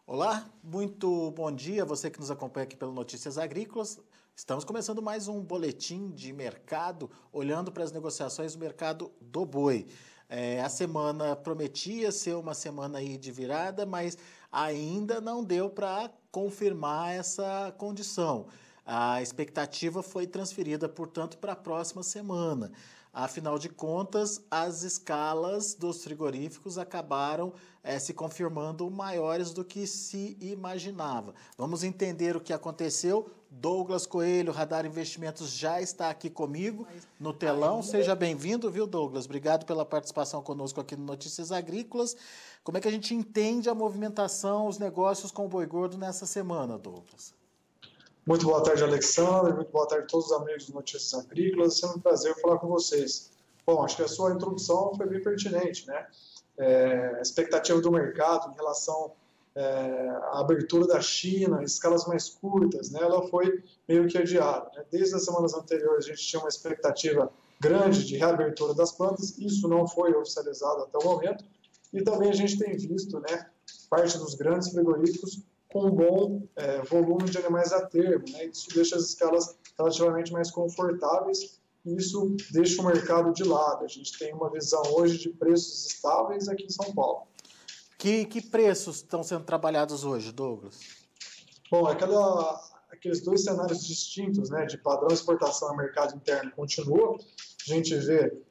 Olá, muito bom dia, você que nos acompanha aqui pelo Notícias Agrícolas. Estamos começando mais um boletim de mercado, olhando para as negociações do mercado do boi. A semana prometia ser uma semana aí de virada, mas ainda não deu para confirmar essa condição. A expectativa foi transferida, portanto, para a próxima semana. Afinal de contas, as escalas dos frigoríficos acabaram se confirmando maiores do que se imaginava. Vamos entender o que aconteceu. Douglas Coelho, Radar Investimentos, já está aqui comigo no telão. Seja bem-vindo, viu, Douglas? Obrigado pela participação conosco aqui no Notícias Agrícolas. Como é que a gente entende a movimentação, os negócios com o boi gordo nessa semana, Douglas? Muito boa tarde, Alexandre. Muito boa tarde a todos os amigos do Notícias Agrícolas. É sempre um prazer falar com vocês. Bom, acho que a sua introdução foi bem pertinente, né? A expectativa do mercado em relação à abertura da China, escalas mais curtas, né? Ela foi meio que adiada, né? Desde as semanas anteriores a gente tinha uma expectativa grande de reabertura das plantas. Isso não foi oficializado até o momento. E também a gente tem visto, né, parte dos grandes frigoríficos com um bom volume de animais a termo, né? Isso deixa as escalas relativamente mais confortáveis e isso deixa o mercado de lado. A gente tem uma visão hoje de preços estáveis aqui em São Paulo. Que preços estão sendo trabalhados hoje, Douglas? Bom, aqueles dois cenários distintos, né, de padrão exportação e mercado interno continua. A gente vê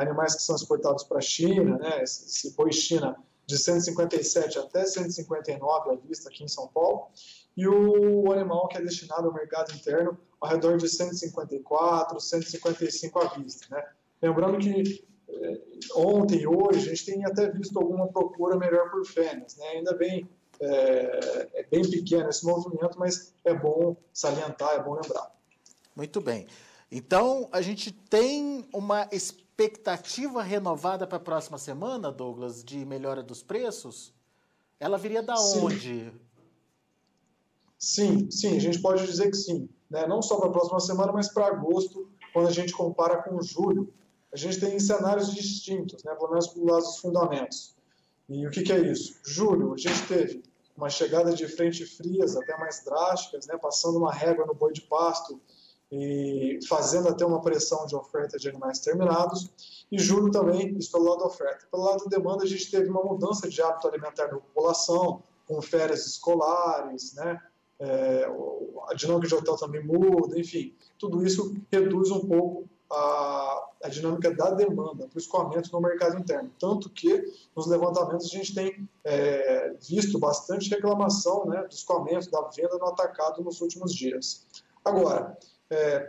animais que são exportados para a China, né, esse boi China de 157 até 159 à vista aqui em São Paulo, e o animal que é destinado ao mercado interno ao redor de 154, 155 à vista, né? Lembrando que ontem e hoje a gente tem até visto alguma procura melhor por fêmeas, né? Ainda bem, é bem pequeno esse movimento, mas é bom salientar, é bom lembrar. Muito bem. Então, a gente tem uma expectativa renovada para a próxima semana, Douglas, de melhora dos preços? Ela viria da onde? Sim, a gente pode dizer que sim, né? Não só para a próxima semana, mas para agosto, quando a gente compara com julho. A gente tem cenários distintos, né? Pelo menos por lado dos fundamentos. E o que é isso? Julho, a gente teve uma chegada de frentes frias até mais drásticas, né? Passando uma régua no boi de pasto e fazendo até uma pressão de oferta de animais terminados. E julho também, isso pelo lado da oferta. Pelo lado da demanda, a gente teve uma mudança de hábito alimentar da população, com férias escolares, né? A dinâmica de hotel também muda, enfim, tudo isso reduz um pouco a dinâmica da demanda, para o escoamento no mercado interno. Tanto que, nos levantamentos, a gente tem visto bastante reclamação, né, do escoamento, da venda no atacado nos últimos dias. Agora,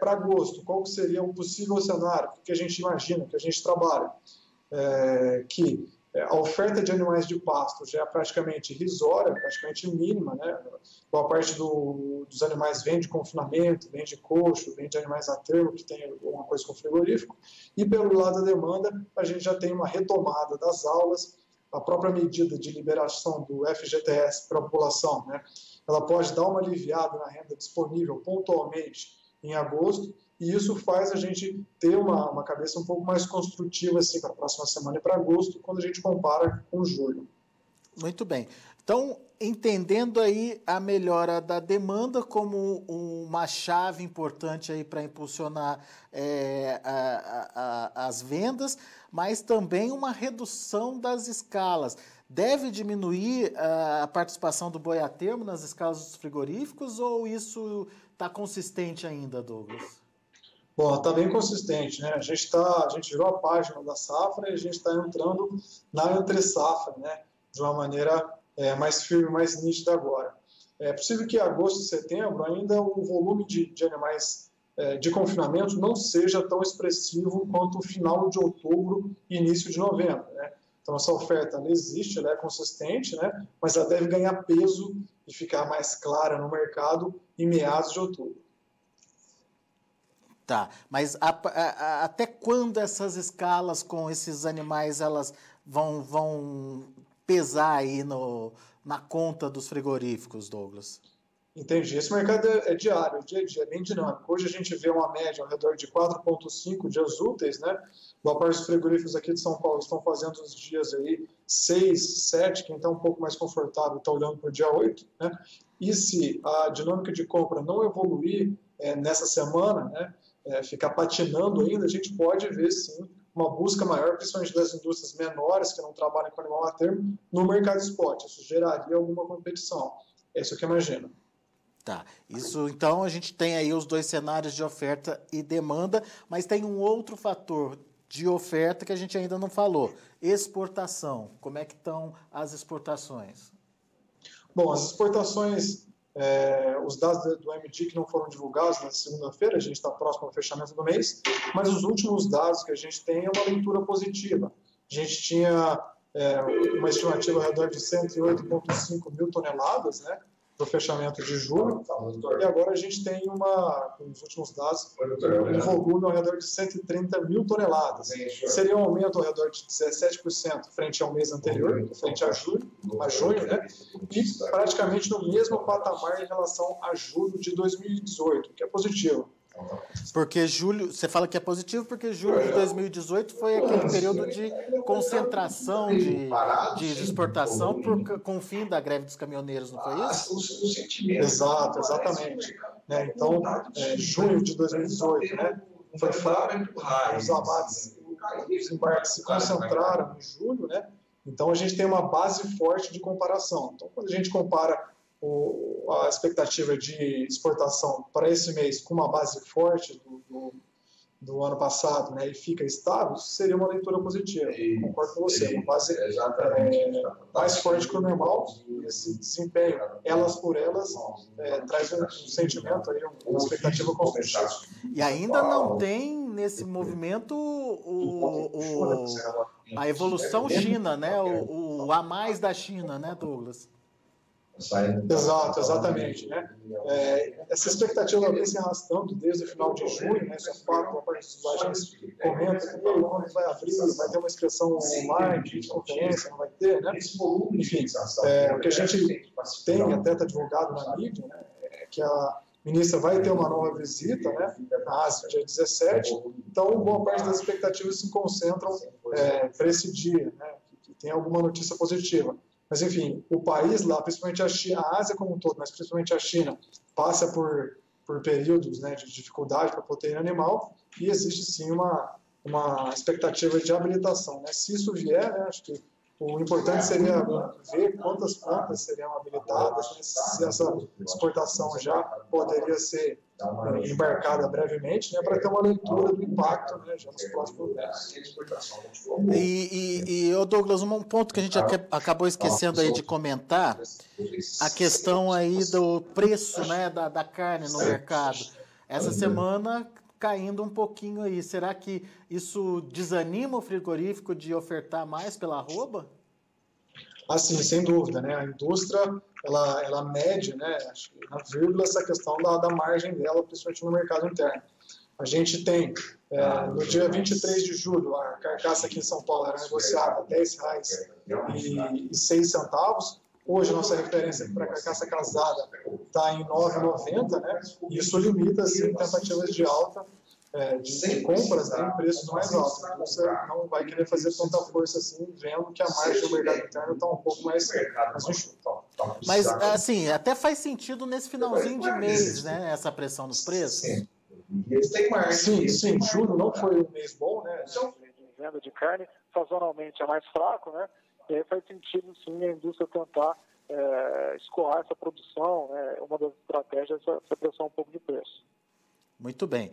para agosto, qual seria o possível cenário? O que a gente imagina, que a gente trabalha? Que a oferta de animais de pasto já é praticamente irrisória, praticamente mínima, né? Boa parte dos animais vem de confinamento, vem de coxo, vem de animais a termo, que tem alguma coisa com frigorífico. E pelo lado da demanda, a gente já tem uma retomada das aulas, a própria medida de liberação do FGTS para a população, né? Ela pode dar uma aliviada na renda disponível pontualmente em agosto, e isso faz a gente ter uma cabeça um pouco mais construtiva assim, para a próxima semana e para agosto, quando a gente compara com julho. Muito bem. Então, entendendo aí a melhora da demanda como uma chave importante aí para impulsionar as vendas, mas também uma redução das escalas. Deve diminuir a participação do boi a termo nas escalas dos frigoríficos ou isso está consistente ainda, Douglas? Bom, está bem consistente, né? A gente virou a página da safra e a gente está entrando na entre-safra, né? De uma maneira mais firme, mais nítida agora. É possível que em agosto e setembro ainda o volume de animais de confinamento não seja tão expressivo quanto o final de outubro e início de novembro, né? Então essa oferta ela existe, ela é consistente, né? Mas ela deve ganhar peso e ficar mais clara no mercado em meados de outubro. Tá, mas até quando essas escalas com esses animais elas vão pesar aí na conta dos frigoríficos, Douglas? Entendi. Esse mercado é diário, dia a dia, é bem dinâmico. Hoje a gente vê uma média ao redor de 4,5 dias úteis, né? Boa parte dos frigoríficos aqui de São Paulo estão fazendo os dias aí 6, 7, quem está um pouco mais confortável está olhando para o dia 8, né? E se a dinâmica de compra não evoluir nessa semana, né, ficar patinando ainda, a gente pode ver sim uma busca maior, principalmente das indústrias menores que não trabalham com animal a termo, no mercado spot. Isso geraria alguma competição. É isso que eu imagino. Tá, isso então a gente tem aí os dois cenários de oferta e demanda, mas tem um outro fator de oferta que a gente ainda não falou, exportação. Como é que estão as exportações? Bom, as exportações, os dados do MD que não foram divulgados na segunda-feira, a gente está próximo ao fechamento do mês, mas os últimos dados que a gente tem é uma leitura positiva. A gente tinha uma estimativa ao redor de 108,5 mil toneladas, né, para o fechamento de julho, e agora a gente tem com os últimos dados, um volume ao redor de 130 mil toneladas. Seria um aumento ao redor de 17% frente ao mês anterior, frente a junho, né? E praticamente no mesmo patamar em relação a julho de 2018, que é positivo. Porque julho, você fala que é positivo porque julho de 2018 foi aquele período de concentração de exportação com o fim da greve dos caminhoneiros, não foi isso? Exato, exatamente. Então, junho de 2018, né, foi fraco, os abates, os embarques se concentraram em julho, né? Então a gente tem uma base forte de comparação. Então, quando a gente compara a expectativa de exportação para esse mês com uma base forte do ano passado, né, e fica estável, isso seria uma leitura positiva. Concordo com você, uma base mais forte que o normal, e esse desempenho, elas por elas, traz um sentimento, aí, uma expectativa construtiva. E ainda não tem nesse movimento a evolução China, né, o a mais da China, né, Douglas? Exato, exatamente. Né? Essa expectativa vem se arrastando desde o final de junho, né? Isso é fato, a parte dos agentes comentam que quando vai abrir, vai ter uma inscrição online, videoconferência, não vai ter, né? Enfim, o que a gente tem, até está divulgado na mídia, né? É que a ministra vai ter uma nova visita, né, na Ásia, dia 17, então boa parte das expectativas se concentram para esse dia, né, que tem alguma notícia positiva. Mas, enfim, o país lá, principalmente a Ásia como um todo, mas principalmente a China, passa por períodos, né, de dificuldade para a proteína animal e existe, sim, uma expectativa de habilitação. Né? Se isso vier, né, acho que o importante seria ver quantas plantas seriam habilitadas, né, se essa exportação já poderia ser embarcada brevemente, né, para ter uma leitura do impacto, né, já nos próximos meses. E Douglas, um ponto que a gente acabou esquecendo aí de comentar, a questão aí do preço, né, da carne no mercado. Essa semana caindo um pouquinho aí. Será que isso desanima o frigorífico de ofertar mais pela arroba? Assim, sem dúvida, né? A indústria, ela mede, né, acho que na vírgula, essa questão da margem dela, principalmente no mercado interno. A gente tem, no dia 23 de julho, a carcaça aqui em São Paulo era negociada a R$10,06. Hoje, a nossa referência para a carcaça casada está em R$9,90, né? E isso limita, assim, tentativas de alta de compras, né, em preços mais altos. Então, você não vai querer fazer tanta força assim, vendo que a margem do mercado interno está um pouco mais enxuta. Mas, assim, até faz sentido nesse finalzinho de mês, né, essa pressão nos preços? Sim, julho não foi um mês bom, né, de venda de carne, sazonalmente é mais fraco, né, e aí faz sentido, sim, a indústria tentar escoar essa produção, né, uma das estratégias é essa pressão um pouco de preço. Muito bem.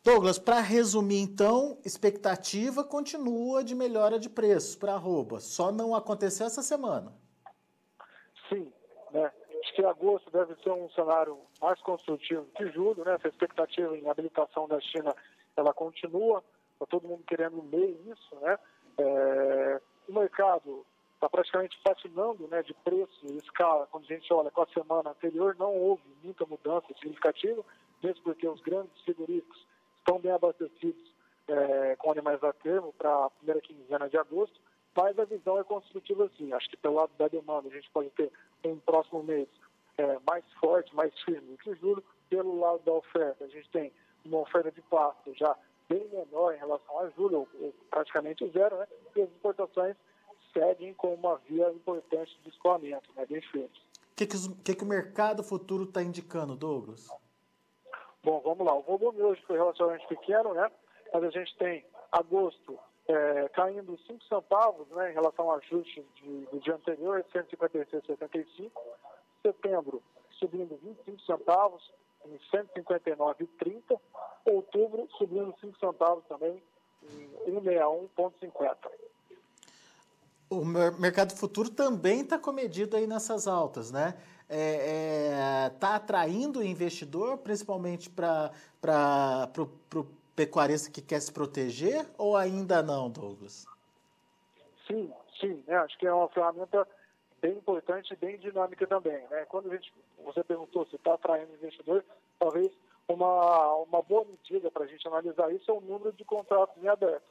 Douglas, para resumir, então, expectativa continua de melhora de preços para a arroba, só não aconteceu essa semana. Sim, né? Acho que agosto deve ser um cenário mais construtivo que julho, né? Essa expectativa em habilitação da China, ela continua, está todo mundo querendo ler isso, né? O mercado está praticamente patinando, né, de preço e escala. Quando a gente olha com a semana anterior, não houve muita mudança significativa, mesmo porque os grandes frigoríficos estão bem abastecidos com animais a termo para a primeira quinzena de agosto, mas a visão é construtiva sim. Acho que pelo lado da demanda a gente pode ter um próximo mês mais forte, mais firme do que julho. Pelo lado da oferta, a gente tem uma oferta de pasto já bem menor em relação a julho, ou praticamente zero, né? E as exportações seguem com uma via importante de escoamento, né? Bem firme. O que o mercado futuro está indicando, Douglas? Bom, vamos lá. O volume hoje foi relativamente pequeno, né? Mas a gente tem agosto caindo 5 centavos, né, em relação ao ajuste do dia anterior, 156,75. Setembro subindo 25 centavos, em 159,30. Outubro subindo 5 centavos também, em 161,50. O mercado futuro também está comedido aí nessas altas, né? Está atraindo o investidor, principalmente para o pecuarista que quer se proteger, ou ainda não, Douglas? Sim, né? Acho que é uma ferramenta bem importante e bem dinâmica também, né? Quando você perguntou se está atraindo o investidor, talvez uma boa medida para a gente analisar isso é o número de contratos em aberto.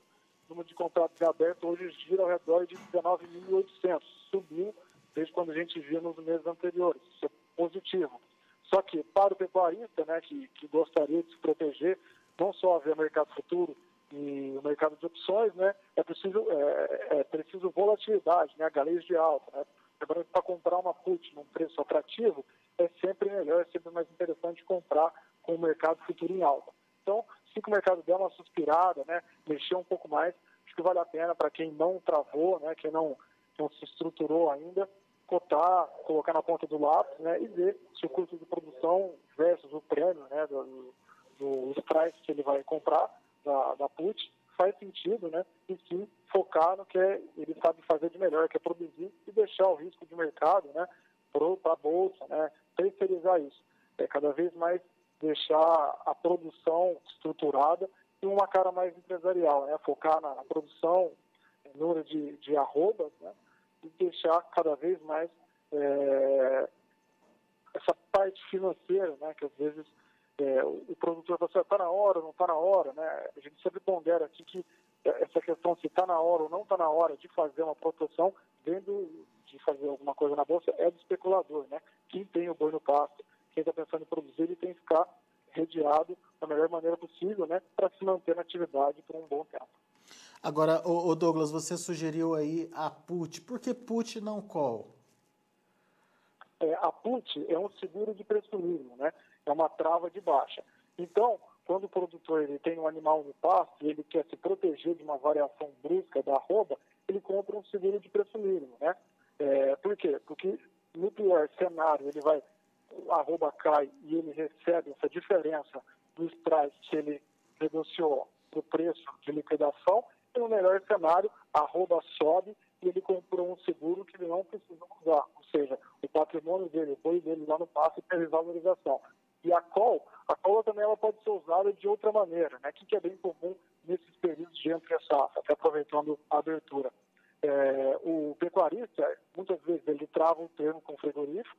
O número de contratos em aberto hoje gira ao redor de 19.800, subiu desde quando a gente via nos meses anteriores. Isso é positivo. Só que para o pecuarista, né, que gostaria de se proteger, não só via mercado futuro e o mercado de opções, né, é preciso volatilidade, né, galês de alta. Né? Lembrando que para comprar uma put num preço atrativo, é sempre melhor, é sempre mais interessante comprar com o mercado futuro em alta. Então, se o mercado der uma suspirada, né, mexer um pouco mais, acho que vale a pena para quem não travou, né, quem não se estruturou ainda, cotar, colocar na ponta do lápis, né, e ver se o custo de produção versus o prêmio, né, do price que ele vai comprar da put faz sentido, né, e sim focar no que ele sabe fazer de melhor, que é produzir e deixar o risco de mercado, né, para a bolsa, né, terceirizar isso. Cada vez mais deixar a produção estruturada e uma cara mais empresarial, né, focar na produção, número de arrobas, né, e deixar cada vez mais essa parte financeira, né, que às vezes o produtor fala assim, está na hora, não está na hora, né? A gente sempre pondera aqui que essa questão se está na hora ou não está na hora de fazer uma proteção, vendo de fazer alguma coisa na bolsa, é do especulador, né? Quem tem o boi no pasto, quem está pensando em produzir, ele tem que ficar redeado da melhor maneira possível, né, para se manter na atividade por um bom tempo. Agora, o Douglas, você sugeriu aí a put. Por que put e não call? A put é um seguro de preço mínimo, né? É uma trava de baixa. Então, quando o produtor ele tem um animal no pasto e ele quer se proteger de uma variação brusca da arroba, ele compra um seguro de preço mínimo, né? Por quê? Porque no pior cenário a arroba cai e ele recebe essa diferença do strike que ele negociou no preço de liquidação, e no melhor cenário a arroba sobe e ele comprou um seguro que ele não precisa usar, ou seja, o patrimônio dele, o boi dele lá no pasto teve valorização. E a call também ela pode ser usada de outra maneira, né? Que é bem comum nesses períodos de entre-safra, até aproveitando a abertura. O pecuarista, muitas vezes, ele trava um termo com o frigorífico,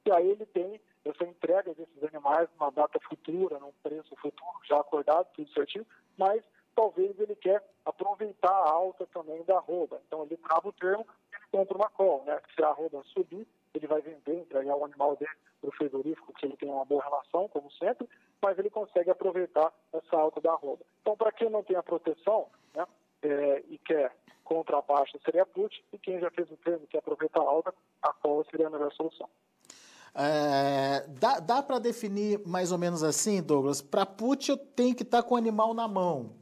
e aí ele tem essa entrega desses animais numa data futura, num preço futuro, já acordado, tudo certinho, mas talvez ele quer aproveitar a alta também da arroba. Então ele trava o termo e ele compra uma call, né? Se a arroba subir, ele vai vender, entregar o animal dele para o frigorífico, que ele tem uma boa relação, como sempre, mas ele consegue aproveitar essa alta da arroba. Então, para quem não tem a proteção, né, e quer contra a baixa, seria a put, e quem já fez o termo e quer aproveitar a alta, a call seria a melhor solução. Dá para definir mais ou menos assim, Douglas? Para put eu tenho que estar com o animal na mão.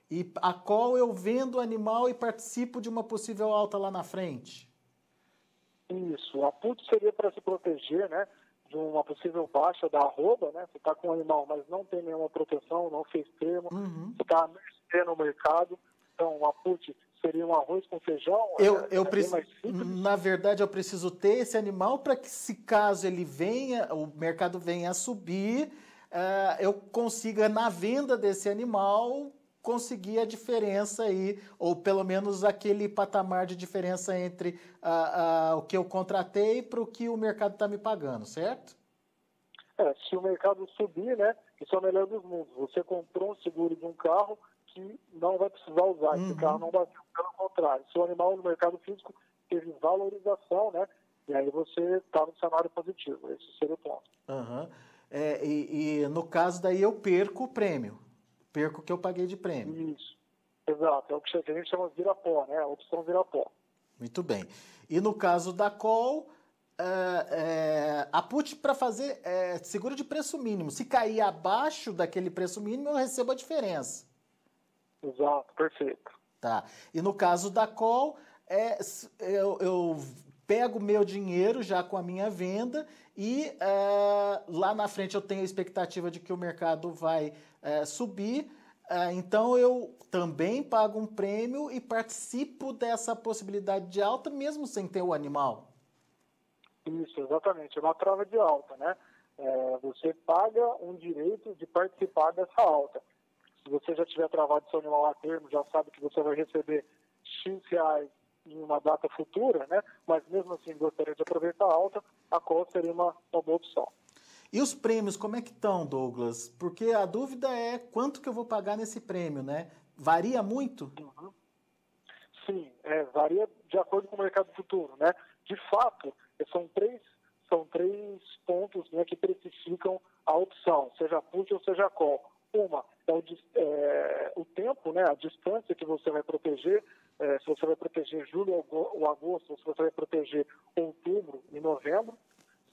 E a call eu vendo o animal e participo de uma possível alta lá na frente. Isso. A put seria para se proteger, né, de uma possível baixa da arroba, né? Você está com o animal, mas não tem nenhuma proteção, não fez termo, você está a mercê no mercado. Então, a put seria um arroz com feijão. Na verdade, eu preciso ter esse animal para que, se caso ele venha, o mercado venha a subir, eu consiga, na venda desse animal, conseguir a diferença aí, ou pelo menos aquele patamar de diferença entre o que eu contratei para o que o mercado está me pagando, certo? Se o mercado subir, né, isso é o melhor dos mundos. Você comprou um seguro de um carro que não vai precisar usar, esse carro não bateu. Pelo contrário, se o animal no mercado físico teve valorização, né, E aí você está no cenário positivo. Esse seria o ponto. Uhum. E no caso daí eu perco o prêmio. Perco o que eu paguei de prêmio. Isso. Exato. É o que a gente chama de vira-pó, né? A opção vira-pó. Muito bem. E no caso da call, a put para fazer seguro de preço mínimo. Se cair abaixo daquele preço mínimo, eu recebo a diferença. Exato, perfeito. Tá. E no caso da call, eu pego o meu dinheiro já com a minha venda e lá na frente eu tenho a expectativa de que o mercado vai subir. Então eu também pago um prêmio e participo dessa possibilidade de alta mesmo sem ter o animal. Isso, exatamente. É uma trava de alta, né? Você paga um direito de participar dessa alta. Se você já tiver travado seu animal a termo, já sabe que você vai receber X reais em uma data futura, né? Mas mesmo assim gostaria de aproveitar a alta, a call seria uma boa opção. E os prêmios, como é que estão, Douglas? Porque a dúvida é quanto que eu vou pagar nesse prêmio, né? Varia muito? Uhum. Sim, varia de acordo com o mercado futuro, né? De fato, são três pontos, né, que precificam a opção, seja put ou seja call. Uma é o tempo, né, a distância que você vai proteger, se você vai proteger julho ou agosto, ou se você vai proteger outubro e novembro.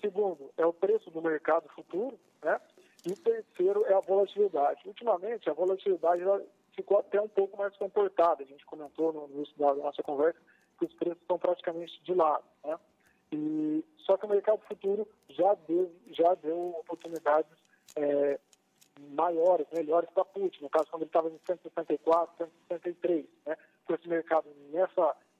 Segundo, é o preço do mercado futuro, né? E o terceiro é a volatilidade. Ultimamente, a volatilidade ela ficou até um pouco mais comportada. A gente comentou no início da nossa conversa que os preços estão praticamente de lado, né? Só que o mercado futuro já deu oportunidades maiores, melhores para a put. No caso, quando ele estava em 164, 163, né? Com esse mercado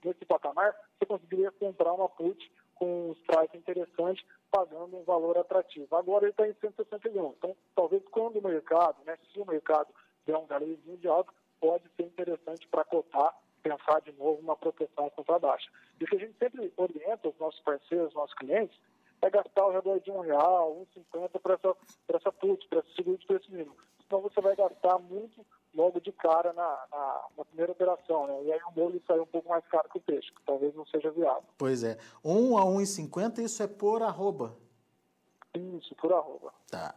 nesse patamar, você conseguiria comprar uma put com um strike interessante, pagando um valor atrativo. Agora ele está em 161. Então, talvez quando o mercado, né, se o mercado der um galezinho de alta, pode ser interessante para cotar, pensar de novo uma proteção contra a baixa. E o que a gente sempre orienta os nossos parceiros, os nossos clientes, é gastar ao redor de R$1, R$1,50 para essa put, para esse seguro de preço mínimo. Senão você vai gastar muito logo de cara na primeira operação, né? E aí o molho sai um pouco mais caro que o peixe, que talvez não seja viável. Pois é. 1 a 1,50, isso é por arroba? Isso, por arroba. Tá.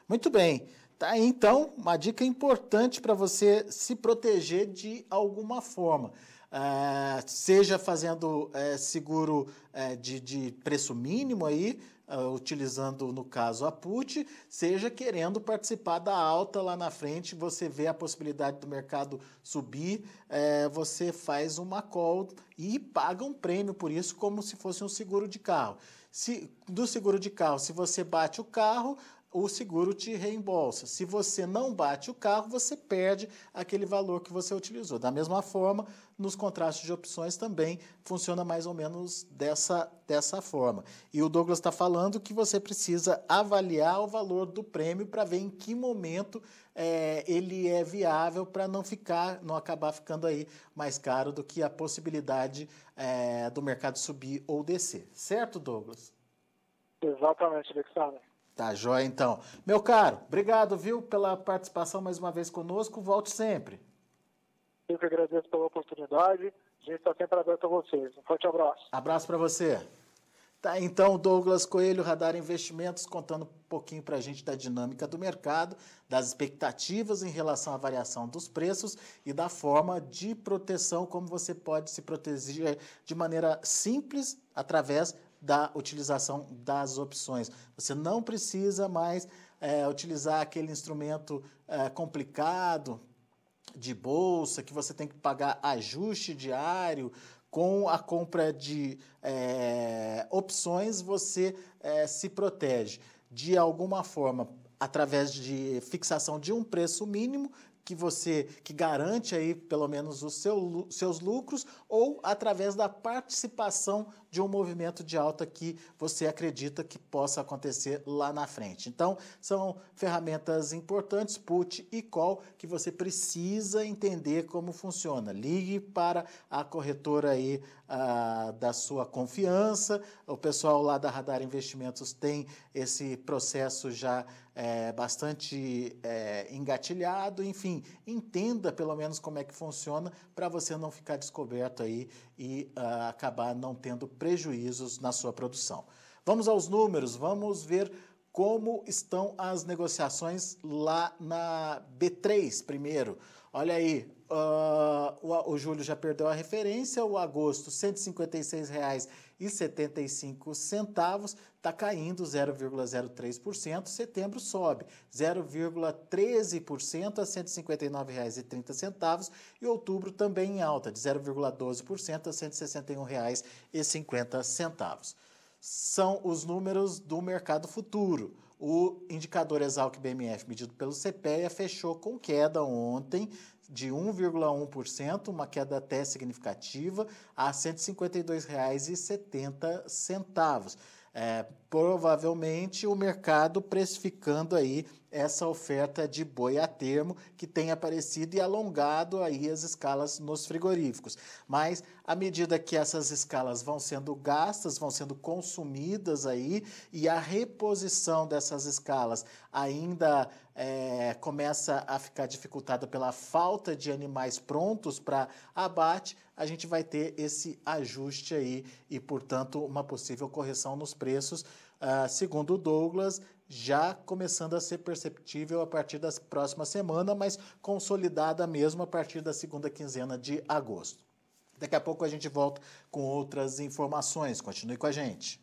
Muito bem. Tá aí, então, uma dica importante para você se proteger de alguma forma. Seja fazendo seguro de preço mínimo aí, utilizando, no caso, a put, seja querendo participar da alta lá na frente, você vê a possibilidade do mercado subir, você faz uma call e paga um prêmio por isso, como se fosse um seguro de carro. Do seguro de carro, se você bate o carro, o seguro te reembolsa. Se você não bate o carro, você perde aquele valor que você utilizou. Da mesma forma, nos contratos de opções também funciona mais ou menos dessa forma. E o Douglas está falando que você precisa avaliar o valor do prêmio para ver em que momento ele é viável para não acabar ficando aí mais caro do que a possibilidade do mercado subir ou descer. Certo, Douglas? Exatamente, Alexandre. Tá joia, então. Meu caro, obrigado, viu, pela participação mais uma vez conosco. Volte sempre. Eu que agradeço pela oportunidade. A gente está sempre aberto a vocês. Um forte abraço. Abraço para você. Tá, então, Douglas Coelho, Radar Investimentos, contando um pouquinho para a gente da dinâmica do mercado, das expectativas em relação à variação dos preços e da forma de proteção, como você pode se proteger de maneira simples através da utilização das opções. Você não precisa mais utilizar aquele instrumento complicado de bolsa, que você tem que pagar ajuste diário. Com a compra de opções, você se protege de alguma forma através de fixação de um preço mínimo que garante aí pelo menos os seus lucros, ou através da participação de um movimento de alta que você acredita que possa acontecer lá na frente. Então, são ferramentas importantes, put e call, que você precisa entender como funciona. Ligue para a corretora aí da sua confiança. O pessoal lá da Radar Investimentos tem esse processo já bastante engatilhado, enfim. assim, entenda pelo menos como é que funciona para você não ficar descoberto aí e acabar não tendo prejuízos na sua produção. Vamos aos números, vamos ver como estão as negociações lá na B3 primeiro. Olha aí, o julho já perdeu a referência, o agosto R$ 156,75, está caindo 0,03%, setembro sobe 0,13% a R$ 159,30 e outubro também em alta de 0,12% a R$ 161,50. São os números do mercado futuro. O indicador Exalc-BMF medido pelo CPEA fechou com queda ontem de 1,1%, uma queda até significativa, a R$ 152,70. Provavelmente o mercado precificando aí essa oferta de boi a termo que tem aparecido e alongado aí as escalas nos frigoríficos. Mas à medida que essas escalas vão sendo gastas, vão sendo consumidas aí e a reposição dessas escalas ainda começa a ficar dificultada pela falta de animais prontos para abate, a gente vai ter esse ajuste aí e, portanto, uma possível correção nos preços, segundo o Douglas, já começando a ser perceptível a partir da próxima semana, mas consolidada mesmo a partir da segunda quinzena de agosto. Daqui a pouco a gente volta com outras informações. Continue com a gente.